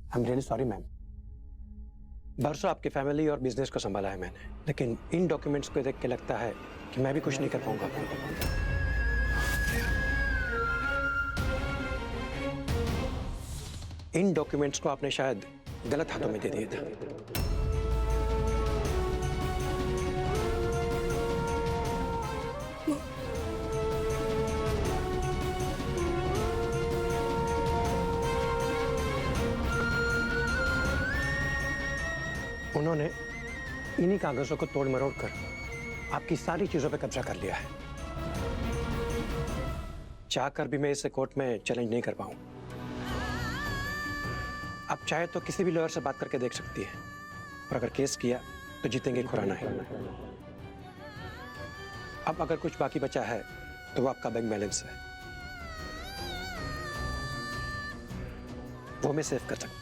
I am really sorry ma'am. बरसों आपकी family और बिजनेस को संभाला है मैंने, लेकिन इन डॉक्यूमेंट्स को देख के लगता है कि मैं भी कुछ नहीं कर पाऊंगा आपके ऊपर। इन डॉक्यूमेंट्स को आपने शायद गलत हाथों में दे दिया था। उन्होंने इन्हीं कागजों को तोड़ मरोड़ कर आपकी सारी चीजों पे कब्जा कर लिया है। चाहकर भी मैं इसे कोर्ट में चैलेंज नहीं कर पाऊं। आप चाहे तो किसी भी लॉयर से बात करके देख सकती है, और अगर केस किया तो जीतेंगे खुराना है। अब अगर कुछ बाकी बचा है तो वो आपका बैंक बैलेंस है, वो मैं सेव कर सकता हूं।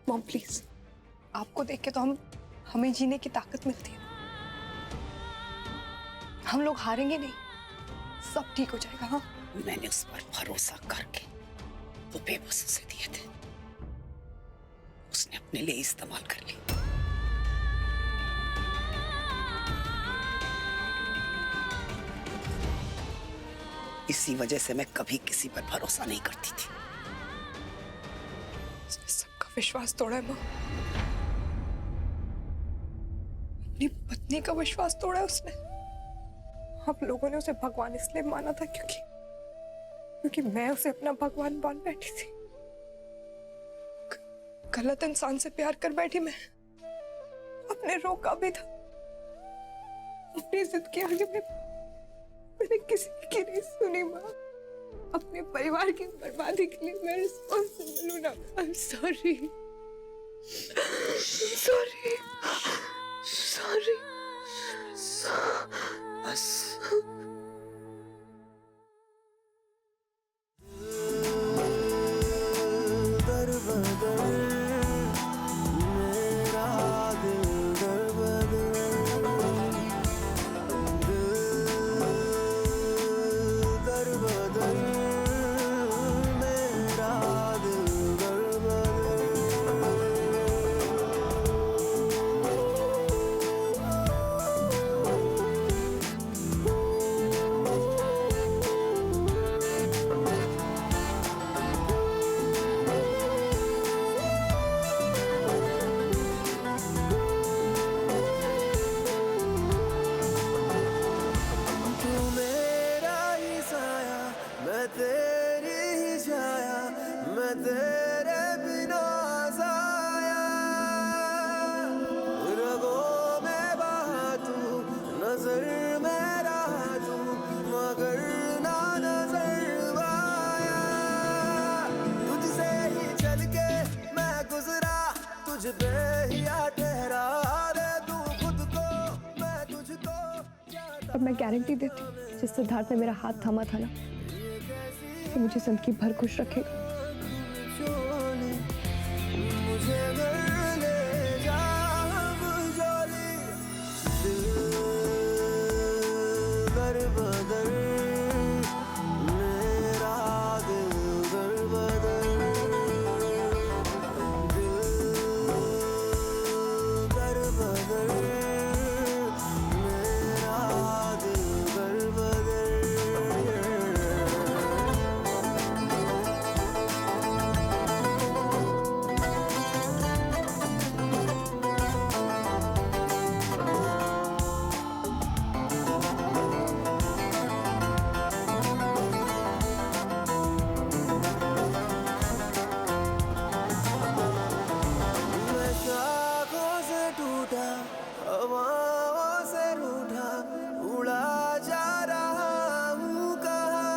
मॉम प्लीज, आपको देख के तो हमें जीने की ताकत मिलती है। हम लोग हारेंगे नहीं, सब ठीक हो जाएगा। हाँ, मैंने उस पर भरोसा करके वो बेबस उसे दिए थे, उसने अपने लिए इस्तेमाल कर ली। इसी वजह से मैं कभी किसी पर भरोसा नहीं करती थी। उसने सबका विश्वास तोड़ा है माँ, अपनी पत्नी का विश्वास तोड़ा है उसने। हम लोगों ने उसे भगवान इसलिए माना था क्योंकि मैं उसे अपना भगवान मान बैठी थी। गलत इंसान से प्यार कर बैठी मैं, अपने रोका भी था। अपनी जिद के आगे मैंने किसी की नहीं सुनी माँ। अपने परिवार की बर्बादी के लिए मैं रिस्पॉन्सिबल हूँ ना। I am sorry, sorry, sorry. बस तेरे बिना साया रगों में बहा तू, नजर में रहा तू, मगर ना नजर आया। तुझसे ही चल के मैं गुजरा, तुझ पे ही आ ठहरा दे तू खुद को, मैं तुझको। और मैं गारंटी देती हूँ, जिस सिद्धार्थ ने मेरा हाथ थामा था ना, तो मुझे जिंदगी भर खुश रखेगा। मुझे घर ले जा जोली, दर बदर मेरा दिल दर बदर, दिल दर बदर मेरा दिल दर बदर। हवाओं से रूठा उड़ा जा रहा हूँ, कहाँ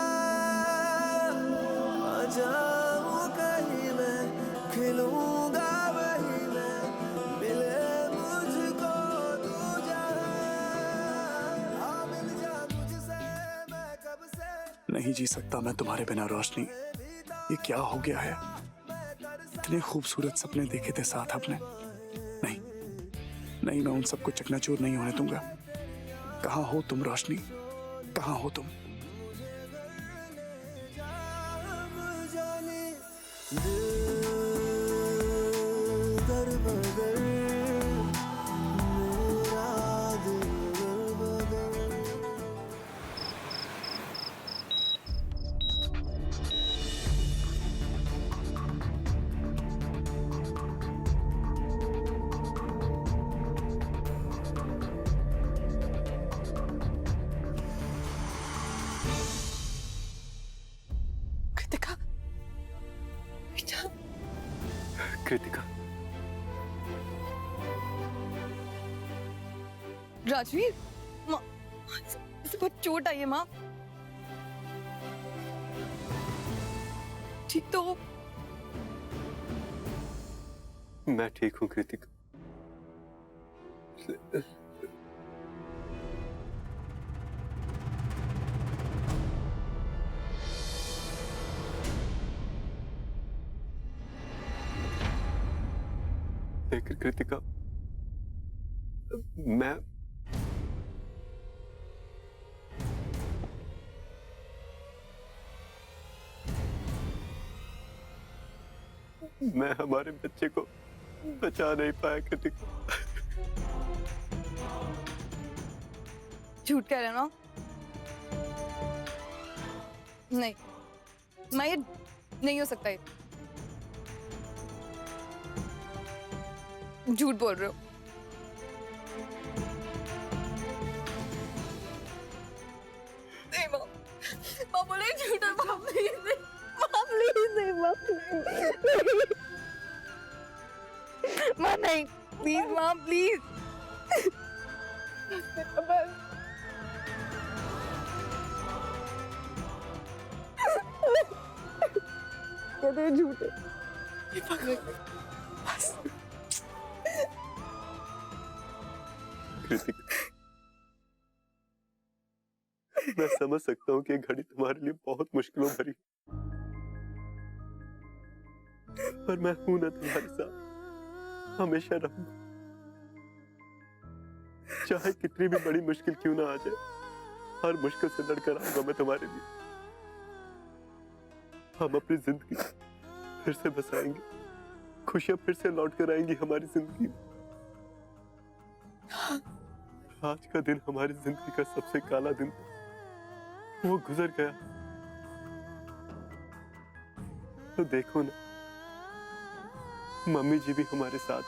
आ जाऊँ कहीं मैं, खिलूँगा वहीं मैं, मिले मुझको तू जहाँ, मिल जा मुझसे मैं कब से। नहीं जी सकता मैं तुम्हारे बिना रोशनी। ये क्या हो गया है? इतने खूबसूरत सपने देखे थे साथ आपने। नहीं, नहीं, मैं उन सबको चकनाचूर नहीं होने दूंगा। कहाँ हो तुम रोशनी, कहाँ हो तुम? कृतिका, बेटा, कृतिका, राजवीर, माँ, इसे बहुत चोट आई है माँ। ठीक तो हो? मैं ठीक हूँ कृतिका। लेकिन कृतिका, मैं हमारे बच्चे को बचा नहीं पाया कृतिका। झूठ कह रहे हो ना? नहीं, मैं ये नहीं हो सकता, ये झूठ बोल रहे हो। नहीं माँ, माँ बोले झूठ है, माँ प्लीज नहीं, माँ प्लीज नहीं, माँ प्लीज, माँ नहीं, प्लीज माँ प्लीज। बस कहते हैं झूठ है। बस कृतिका, मैं समझ सकता हूँ कि ये घड़ी तुम्हारे लिए बहुत मुश्किलों भरी, पर मैं हूं ना तुम्हारे साथ, हमेशा रहूंगा। चाहे कितनी भी बड़ी मुश्किल क्यों ना आ जाए, हर मुश्किल से लड़कर आऊंगा मैं तुम्हारे लिए। हम अपनी जिंदगी फिर से बसाएंगे, खुशियां फिर से लौट कर आएंगी हमारी जिंदगी में। आज का दिन हमारी जिंदगी का सबसे काला दिन था, वो गुजर गया। तो देखो ना, मम्मी जी भी हमारे साथ।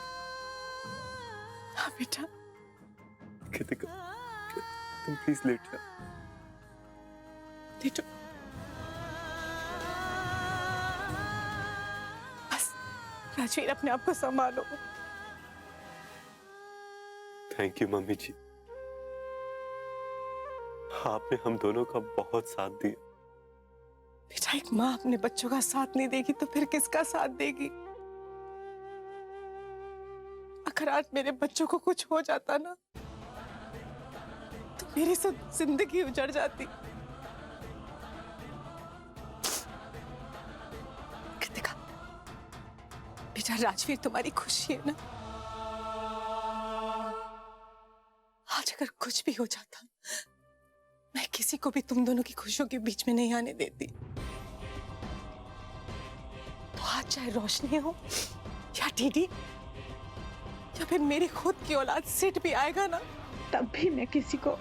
हाँ बेटा, कृतिका, तुम प्लीज लेट जाओ। लेटो। बस राजवीर, अपने आप को संभालो। थैंक यू मम्मी जी, आपने हम दोनों का बहुत साथ दिया। बेटा, एक माँ अपने बच्चों का साथ नहीं देगी तो फिर किसका साथ देगी? अगर आज मेरे बच्चों को कुछ हो जाता ना, तो मेरी सब जिंदगी उजड़ जाती। कृतिका, बेटा, राजवीर तुम्हारी खुशी है ना? आज अगर कुछ भी हो जाता, मैं किसी को भी तुम दोनों की खुशियों के बीच में नहीं आने देती। तो आज चाहे रोशनी हो या दीदी या फिर मेरी खुद की औलाद सिट भी आएगा ना, तब भी मैं किसी को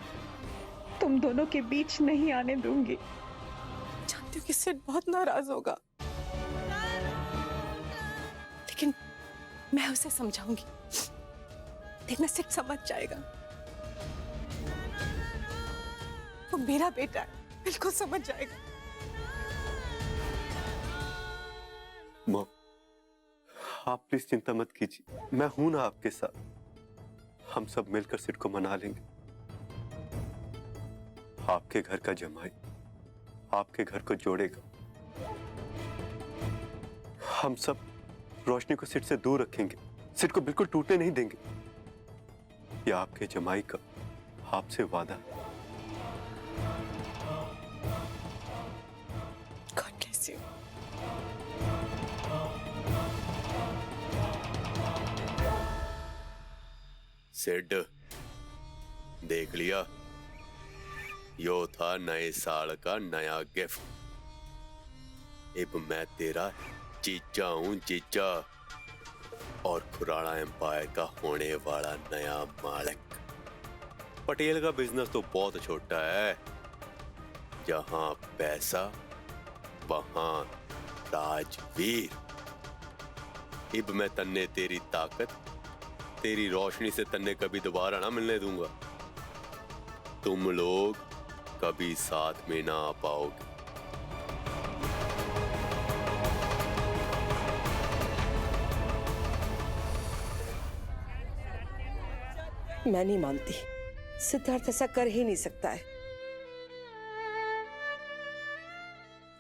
तुम दोनों के बीच नहीं आने दूंगी। जानती हूँ कि सिट बहुत नाराज होगा, लेकिन मैं उसे समझाऊंगी। देखना, सिट समझ जाएगा। वो मेरा बेटा है, बिल्कुल समझ जाएगा। मॉम, आप प्लीज चिंता मत कीजिए, मैं हूं ना आपके साथ। हम सब मिलकर सिट को मना लेंगे। आपके घर का जमाई आपके घर को जोड़ेगा। हम सब रोशनी को सिट से दूर रखेंगे, सिट को बिल्कुल टूटने नहीं देंगे। यह आपके जमाई का आपसे वादा है। God bless you. सिड, देख लिया, यो था नए साल का नया गिफ्ट। अब मैं तेरा जीजा हूं, जीजा, और खुराना एम्पायर का होने वाला नया मालिक। पटेल का बिजनेस तो बहुत छोटा है, जहां पैसा वहां राजवीर। अब मैं तन्ने तेरी ताकत, तेरी रोशनी से तन्ने कभी दोबारा ना मिलने दूंगा। तुम लोग कभी साथ में ना आ पाओगे। मैं नहीं मानती, सिद्धार्थ ऐसा कर ही नहीं सकता है।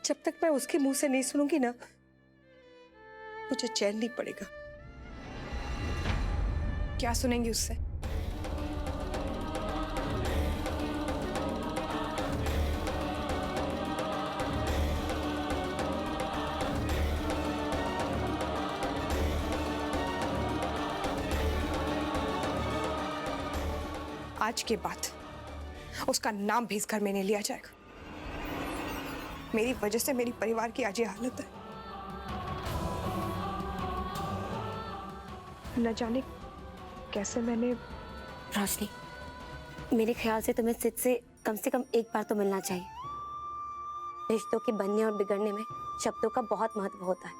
जब तक मैं उसके मुंह से नहीं सुनूंगी ना, मुझे चैन नहीं पड़ेगा। क्या सुनेंगी उससे? आज के बाद उसका नाम भी इस घर में नहीं लिया जाएगा। मेरी वजह से मेरी परिवार की आज ये हालत है। न जाने कैसे मैंने। रोशनी, मेरे ख्याल से तुम्हें सिद्ध से कम एक बार तो मिलना चाहिए। रिश्तों के बनने और बिगड़ने में शब्दों का बहुत महत्व होता है।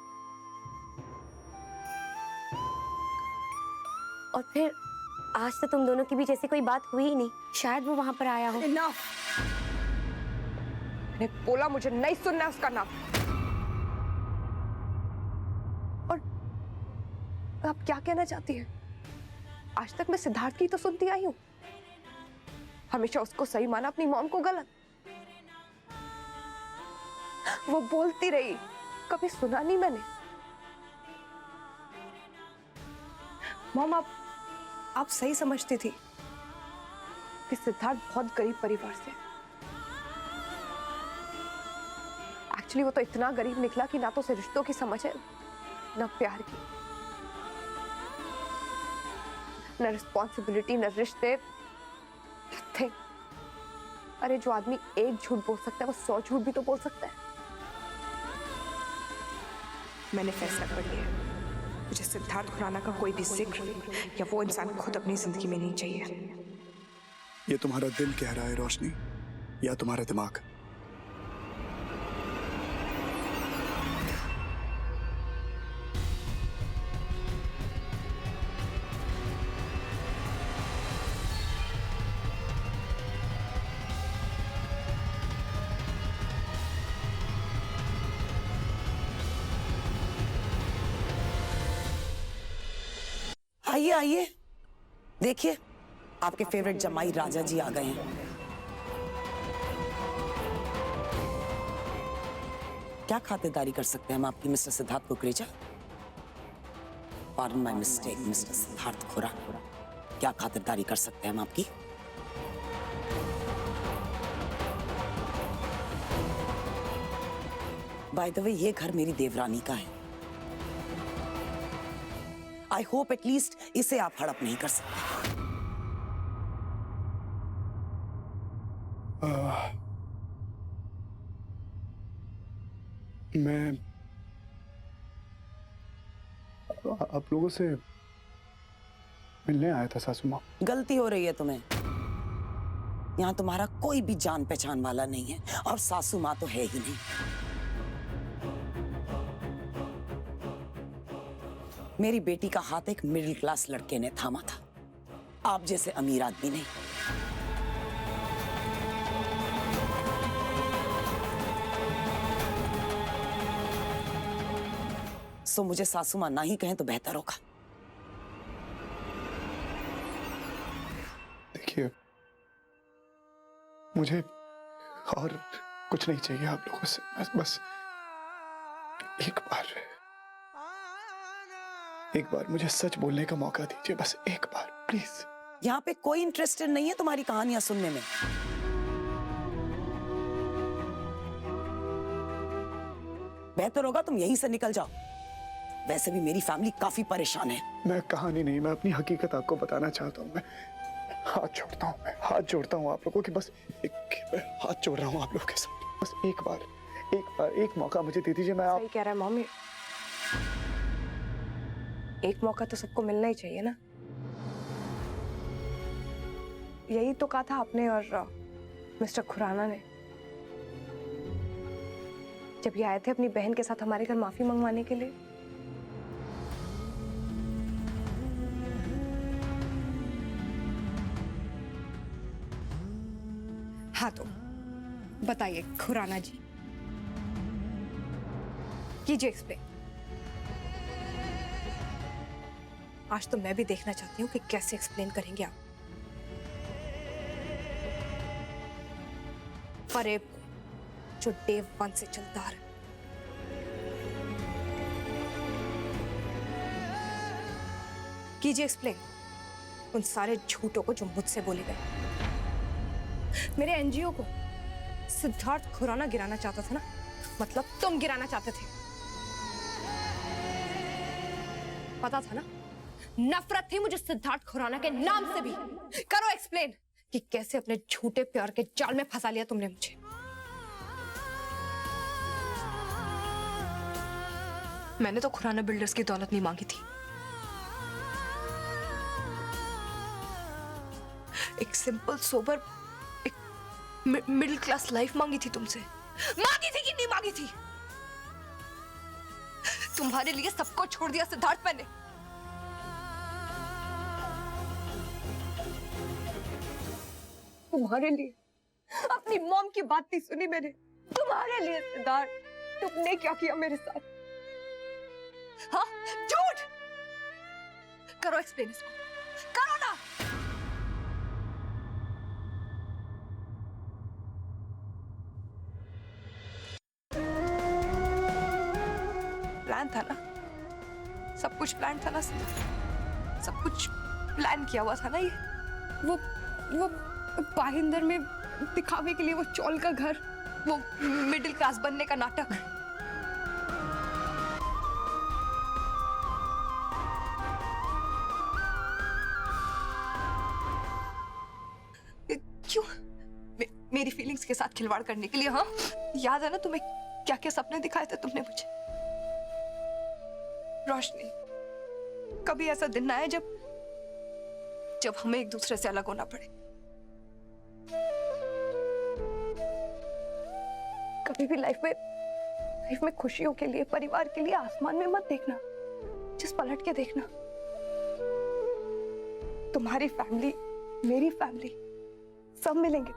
और फिर आज तो तुम दोनों के बीच ऐसी कोई बात हुई ही नहीं। शायद वो वहां पर आया हो। Enough! मैंने बोला मुझे नहीं सुनना उसका नाम। और आप क्या कहना चाहती हैं? आज तक मैं सिद्धार्थ की तो सुनती आई हूं, हमेशा उसको सही माना, अपनी मॉम को गलत। वो बोलती रही, कभी सुना नहीं मैंने। मॉम, आप सही समझती थी कि सिद्धार्थ बहुत गरीब परिवार से। एक्चुअली वो तो इतना गरीब निकला कि ना तो उसे रिश्तों की समझ है, ना प्यार की, ना रिस्पॉन्सिबिलिटी, ना रिश्ते, nothing। अरे जो आदमी एक झूठ बोल सकता है वो 100 झूठ भी तो बोल सकता है। मैंने फैसला कर लिया, मुझे सिद्धार्थ खुराना का कोई भी जिक्र या वो इंसान खुद अपनी जिंदगी में नहीं चाहिए। ये तुम्हारा दिल कह रहा है रोशनी, या तुम्हारा दिमाग? आइए आइए, देखिए आपके फेवरेट जमाई राजा जी आ गए हैं। क्या खातिरदारी कर सकते हैं हम आपकी mister Siddharth Kukreja? Pardon my mistake mister Siddharth Khurana, क्या खातिरदारी कर सकते हैं हम आपकी? बाय द वे ये घर मेरी देवरानी का है। आई होप एटलीस्ट इसे आप हड़प नहीं कर सकते। मैं आप लोगों से मिलने आया था सासू माँ। गलती हो रही है तुम्हें। यहाँ तुम्हारा कोई भी जान पहचान वाला नहीं है, और सासू माँ तो है ही नहीं। मेरी बेटी का हाथ एक मिडिल क्लास लड़के ने थामा था, आप जैसे अमीर आदमी नहीं। सो मुझे सासू माँ ना ही कहें तो बेहतर होगा। देखिए, मुझे और कुछ नहीं चाहिए आप लोगों से। बस एक बार मुझे सच बोलने का मौका दीजिए, बस एक बार प्लीज। यहाँ पे कोई इंटरेस्टेड नहीं है तुम्हारी कहानियां सुनने में। बेहतर होगा तुम यहीं से निकल जाओ। वैसे भी मेरी फैमिली काफी परेशान है। मैं कहानी नहीं, मैं अपनी हकीकत आपको बताना चाहता हूँ। मैं हाथ जोड़ता हूँ, मैं हाथ जोड़ता हूँ आप लोगों के, बस मैं हाथ जोड़ रहा हूँ आप लोगों के साथ। बस एक मौका मुझे दे दीजिए। मैं सही कह रहा है मम्मी, एक मौका तो सबको मिलना ही चाहिए ना। यही तो कहा था आपने और मिस्टर खुराना ने जब ये आए थे अपनी बहन के साथ हमारे घर माफी मंगवाने के लिए। हाँ तो बताइए खुराना जी, कीजिए एक्सप्लेन। आज तो मैं भी देखना चाहती हूँ कि कैसे एक्सप्लेन करेंगे आप। फरेब जो डे 1 से चलता आ रहा है। कीजिए एक्सप्लेन उन सारे झूठों को जो मुझसे बोले गए। मेरे एनजीओ को सिद्धार्थ खुराना गिराना चाहता था ना, मतलब तुम गिराना चाहते थे। पता था ना, नफरत थी मुझे सिद्धार्थ खुराना के नाम से भी। करो एक्सप्लेन कि कैसे अपने झूठे प्यार के जाल में फंसा लिया तुमने मुझे। मैंने तो खुराना बिल्डर्स की दौलत नहीं मांगी थी, एक सिंपल सोबर एक मिडिल क्लास लाइफ मांगी थी तुमसे। मांगी थी कि नहीं मांगी थी? तुम्हारे लिए सबको छोड़ दिया सिद्धार्थ मैंने। तुम्हारे लिए अपनी मॉम की बात नहीं सुनी मैंने। तुम्हारे लिए सिद्धार्थ, तुमने क्या किया मेरे साथ? हाँ, झूठ। करो एक्सप्लेन इसको, करो ना। प्लान था ना, सब कुछ प्लान था ना, सब कुछ प्लान किया हुआ था ना। ये वो पाहिंदर में दिखावे के लिए वो चौल का घर, वो मिडिल क्लास बनने का नाटक। क्यों? मेरी फीलिंग्स के साथ खिलवाड़ करने के लिए? हाँ, याद है ना तुम्हें क्या क्या सपने दिखाए थे तुमने मुझे? रोशनी, कभी ऐसा दिन ना आए जब हमें एक दूसरे से अलग होना पड़े। कभी भी लाइफ में खुशियों के लिए, परिवार के लिए आसमान में मत देखना, जिस पलट के देखना। तुम्हारी फैमिली, मेरी फैमिली, सब मिलेंगे।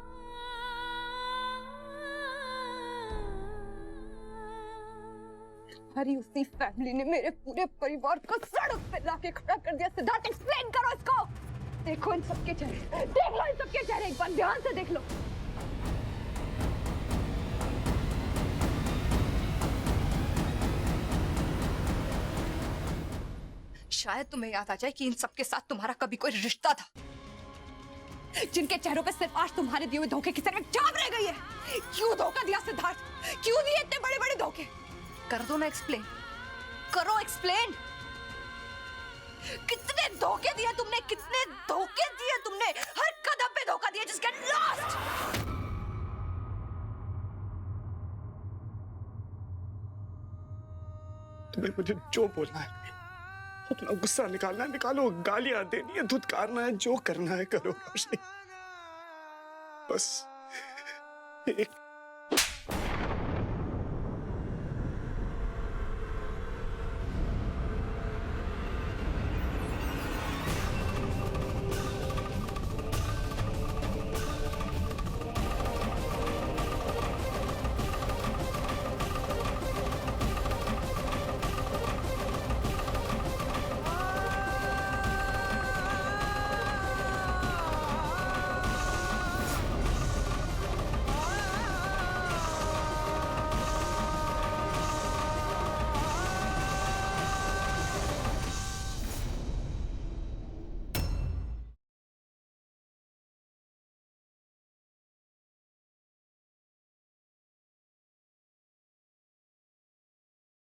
हमारी उसी फैमिली ने मेरे पूरे परिवार को सड़क पे लाके खड़ा कर दिया। सिद्धार्थ, एक्सप्लेन करो इसको। देखो इन सबके चेहरे, देख लो इन सबके चेहरे, एक बार ध्यान से देख लो। शायद तुम्हें याद आ जाए कि इन सबके साथ तुम्हारा कभी कोई रिश्ता था, जिनके चेहरों पे सिर्फ आज तुम्हारे दिए हुए धोखे की तरह छाप रह गई है। क्यों धोखा दिया सिद्धार्थ? क्यों दिए इतने बड़े बड़े धोखे? कर दो ना एक्सप्लेन, करो एक्सप्लेन। कितने धोखे दिए तुमने, कितने धोखे दिए तुमने, हर कदम पे धोखा दिया। जिसके लास्ट तुम्हें मुझे जो बोलना है, अपना गुस्सा निकालना है निकालो, गालियां देनी है, धुतकारना है, जो करना है करो रोशनी। बस एक